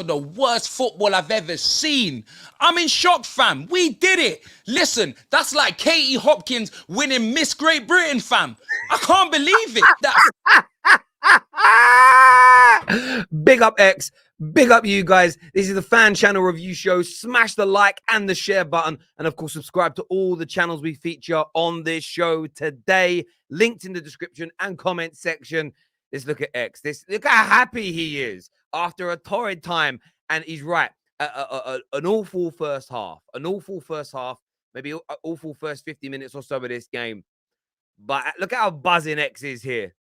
the worst football I've ever seen. I'm in shock, fam. We did it. Listen, that's like Katie Hopkins winning Miss Great Britain, fam. I can't believe it. Big up X. Big up you guys. This is the Fan Channel Review Show. Smash the like and the share button. And of course, subscribe to all the channels we feature on this show today. Linked in the description and comment section. Let's look at X. Look how happy he is after a torrid time. And he's right. An awful first half. An awful first half. Maybe an awful first 50 minutes or so of this game. But look how buzzing X is here.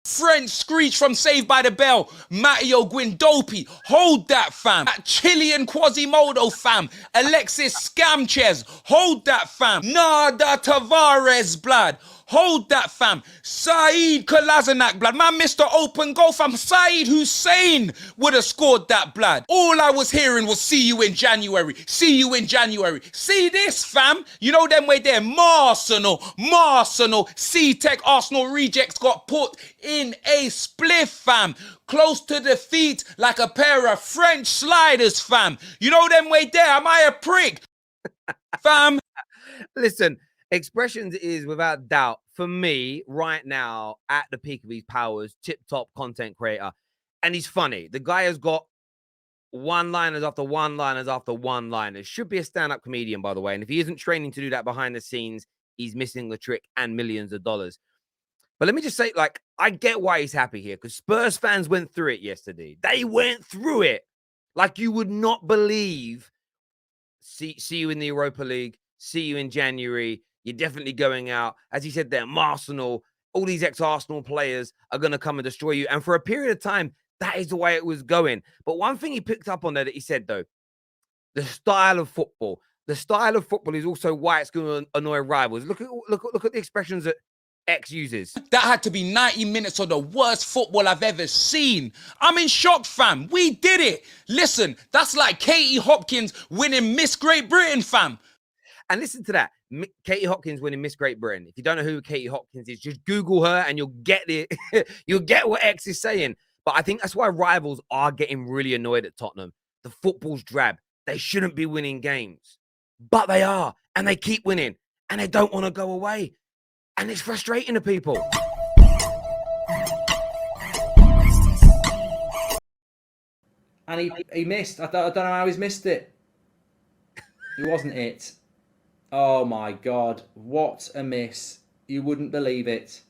French screech from Saved by the Bell, Matteo Guindoppi, hold that, fam. That Chilean Quasimodo, fam. Alexis Scamchez, hold that, fam. Nada Tavares, blood. Hold that, fam. Saeed Kolasinac, blood. Man, Mr. Open Goal, fam. Saeed Hussein would have scored that, blood. All I was hearing was see you in January. See you in January. See this, fam. You know them way there. Marsenal. C-Tech Arsenal rejects got put in a spliff, fam. Close to defeat like a pair of French sliders, fam. You know them way there. Am I a prick? Fam. Listen, Expressions is without doubt, for me, right now, at the peak of his powers, tip-top content creator. And he's funny. The guy has got one-liners after one-liners after one-liners. Should be a stand-up comedian, by the way. And if he isn't training to do that behind the scenes, he's missing the trick and millions of dollars. But let me just say, like, I get why he's happy here, because Spurs fans went through it yesterday. They went through it like you would not believe. See you in the Europa League. See you in January. You're definitely going out. As he said there, Arsenal, all these ex-Arsenal players are going to come and destroy you. And for a period of time, that is the way it was going. But one thing he picked up on there that he said, though, the style of football. The style of football is also why it's going to annoy rivals. Look at the expressions that X uses. That had to be 90 minutes of the worst football I've ever seen. I'm in shock, fam. We did it. Listen, that's like Katie Hopkins winning Miss Great Britain, fam. And listen to that. Katie Hopkins winning Miss Great Britain. If you don't know who Katie Hopkins is, just Google her and you'll get it. You'll get what X is saying. But I think that's why rivals are getting really annoyed at Tottenham. The football's drab. They shouldn't be winning games. But they are. And they keep winning. And they don't want to go away. And it's frustrating to people. And he missed. I don't know how he's missed it. It wasn't it. Oh my God. What a miss. You wouldn't believe it.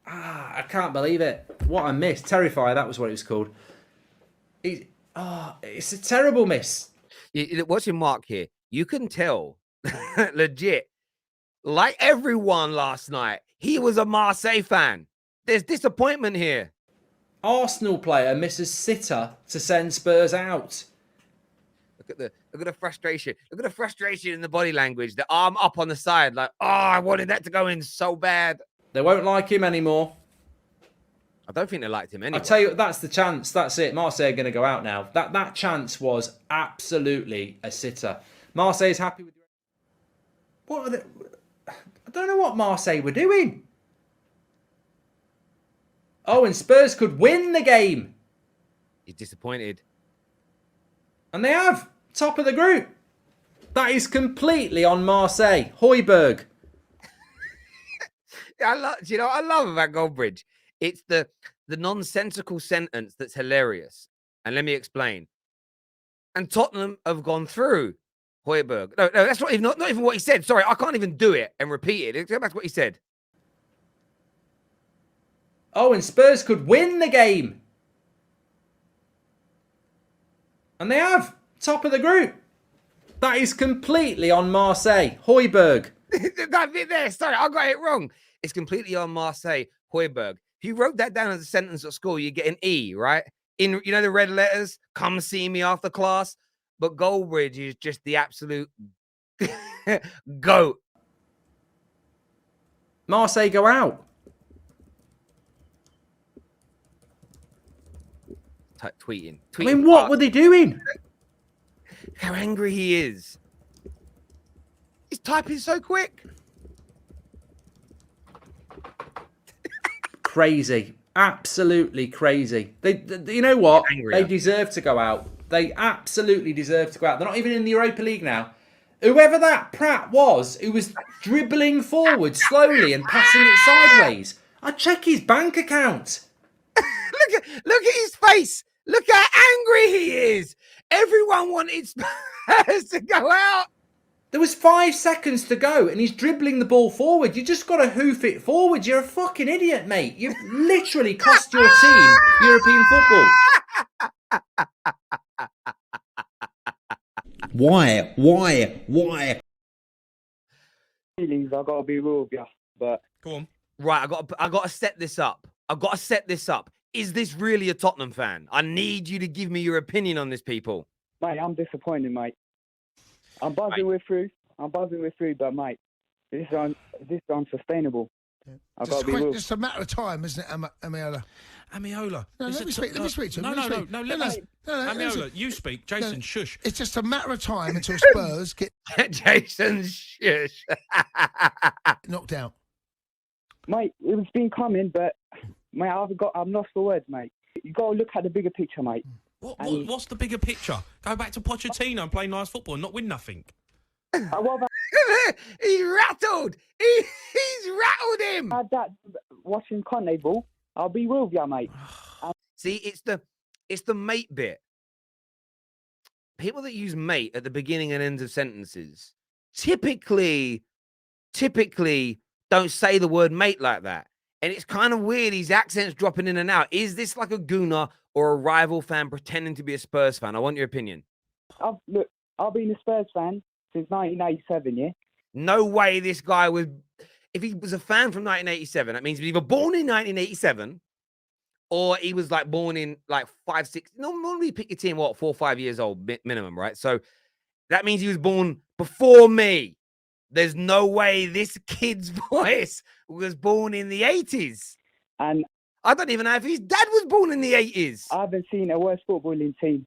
I can't believe it. What a miss. Terrifier, that was what it was called. It's a terrible miss. Watching Mark here, you can tell, legit, like everyone last night, he was a Marseille fan. There's disappointment here. Arsenal player misses sitter to send Spurs out. Look at the frustration. Look at the frustration in the body language. The arm up on the side, like, oh, I wanted that to go in so bad. They won't like him anymore. I don't think they liked him anyway. I tell you, that's the chance. That's it. Marseille are going to go out now. That chance was absolutely a sitter. Marseille's happy with. What are they? I don't know what Marseille were doing. Oh, and Spurs could win the game. He's disappointed. And they have. Top of the group. That is completely on Marseille. Højbjerg. I love about Goldbridge. It's the nonsensical sentence that's hilarious. And let me explain. And Tottenham have gone through Højbjerg. No, that's not even what he said. Sorry, I can't even do it and repeat it. Go back to what he said. Oh, and Spurs could win the game. And they have. Top of the group. That is completely on Marseille. Højbjerg. That bit there. Sorry, I got it wrong. It's completely on Marseille. Højbjerg. If you wrote that down as a sentence at school, you get an E, right? In, you know, the red letters, come see me after class. But Goldbridge is just the absolute goat. Marseille go out. Tweeting. I mean, what were they doing? How angry he is. He's typing so quick. Crazy. Absolutely crazy. They you know what? Angrier. They deserve to go out. They absolutely deserve to go out. They're not even in the Europa League now. Whoever that prat was, who was dribbling forward slowly and passing it sideways, I'd check his bank account. look at his face. Look how angry he is. Everyone wanted Spurs to go out. There was 5 seconds to go and he's dribbling the ball forward. You just got to hoof it forward. You're a fucking idiot, mate. You've literally cost your team European football. Why? Feelings, I gotta be real with you, but Go on. Right, I got to set this up. Is this really a Tottenham fan? I need you to give me your opinion on this, people. mate, I'm disappointed, mate. I'm buzzing with through, but mate, this is unsustainable. I've got to be real. It's a matter of time, isn't it, Amiola? Amiola. No, let me speak to him. No, Amiola, you speak. Jason, shush. It's just a matter of time until Spurs get Jason, shush. knocked out. Mate, it's been coming, but mate, I've lost for words, mate. You got to look at the bigger picture, mate. What's the bigger picture? Go back to Pochettino and play nice football and not win nothing. What about He's rattled. He's rattled him. that watching Conte ball? I'll be real with you, mate. See, it's the mate bit. People that use mate at the beginning and end of sentences typically don't say the word mate like that. And it's kind of weird. These accents dropping in and out. Is this like a gooner or a rival fan pretending to be a Spurs fan? I want your opinion. Look, I've been a Spurs fan since 1987, yeah? No way this guy was... If he was a fan from 1987, that means he was either born in 1987 or he was like born in like 5, 6... Normally pick your team, 4 or 5 years old minimum, right? So that means he was born before me. There's no way this kid's voice was born in the 80s. And I don't even know if his dad was born in the 80s. I haven't seen a worse footballing team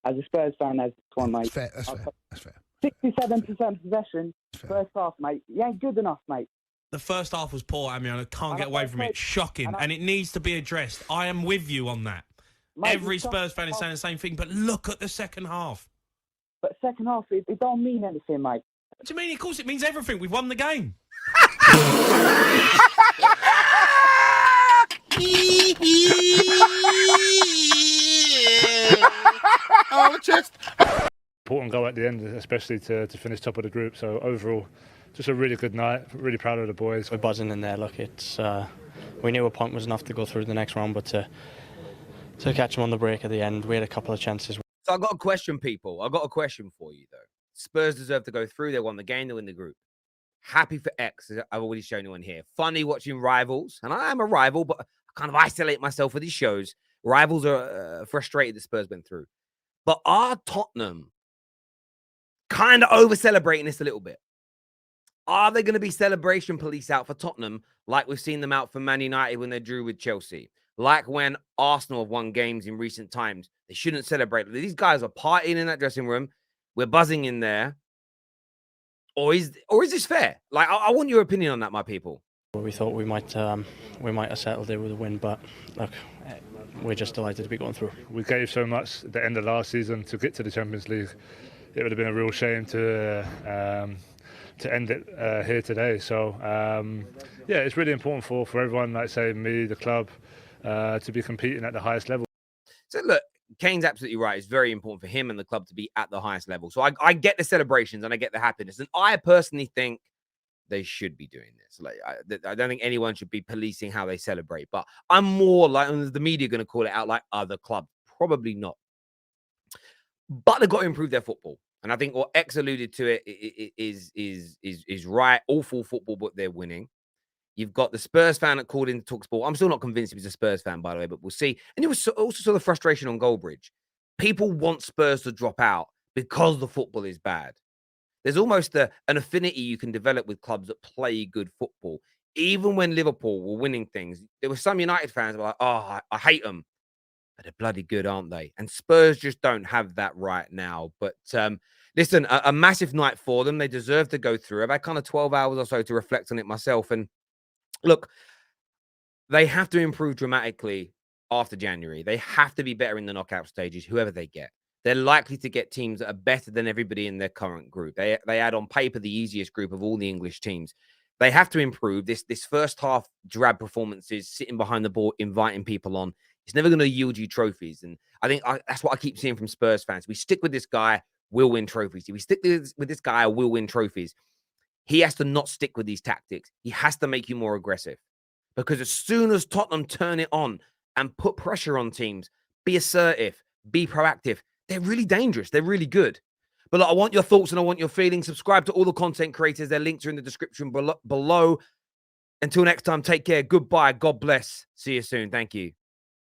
as a Spurs fan as this one, mate. That's fair. 67% possession, first half, mate. You ain't good enough, mate. The first half was poor, Amiola. Can't get away from it. Shocking. and And it needs to be addressed. I am with you on that. Mate, Every it's not- Spurs fan is saying the same thing, but look at the second half. But second half, it don't mean anything, mate. What do you mean? Of course it means everything. We've won the game. Oh, just Important goal at the end, especially to finish top of the group. So overall, just a really good night. Really proud of the boys. We're buzzing in there. Look, it's we knew a point was enough to go through the next round, but to catch them on the break at the end, we had a couple of chances. So I've got a question, people. I've got a question for you, though. Spurs deserve to go through. They won the game. They win the group. Happy for X, as I've already shown you on here. Funny watching rivals. And I am a rival, but I kind of isolate myself for these shows. Rivals are frustrated that Spurs went through. But are Tottenham kind of over-celebrating this a little bit? Are they going to be celebration police out for Tottenham like we've seen them out for Man United when they drew with Chelsea? Like when Arsenal have won games in recent times. They shouldn't celebrate. These guys are partying in that dressing room. We're buzzing in there. Or is this fair? Like, I want your opinion on that, my people. We thought we might have settled it with a win, but look, we're just delighted to be going through. We gave so much at the end of last season to get to the Champions League. It would have been a real shame to end it here today. So yeah, it's really important for everyone, like say me, the club, to be competing at the highest level. So look, Kane's absolutely right. It's very important for him and the club to be at the highest level. So I get the celebrations and I get the happiness. And I personally think they should be doing this. Like I don't think anyone should be policing how they celebrate. But I'm more like, the media going to call it out like other clubs. Probably not. But they've got to improve their football. And I think what X alluded to it is right. Awful football, but they're winning. You've got the Spurs fan that called in TalkSPORT. I'm still not convinced he's a Spurs fan, by the way, but we'll see. And it was also saw the frustration on Goldbridge. People want Spurs to drop out because the football is bad. There's almost an affinity you can develop with clubs that play good football. Even when Liverpool were winning things, there were some United fans who were like, oh, I hate them. But they're bloody good, aren't they? And Spurs just don't have that right now. But listen, a massive night for them. They deserve to go through. I've had kind of 12 hours or so to reflect on it myself. And look, they have to improve dramatically after January. They have to be better in the knockout stages, whoever they get. They're likely to get teams that are better than everybody in their current group. They had on paper the easiest group of all the English teams. They have to improve. This first half drab performances, sitting behind the ball, inviting people on. It's never going to yield you trophies. And I think that's what I keep seeing from Spurs fans. We stick with this guy, we'll win trophies. If we stick with this guy, we'll win trophies. He has to not stick with these tactics. He has to make you more aggressive. Because as soon as Tottenham turn it on and put pressure on teams, be assertive, be proactive, they're really dangerous. They're really good. But look, I want your thoughts and I want your feelings. Subscribe to all the content creators. Their links are in the description below. Until next time, take care. Goodbye. God bless. See you soon. Thank you.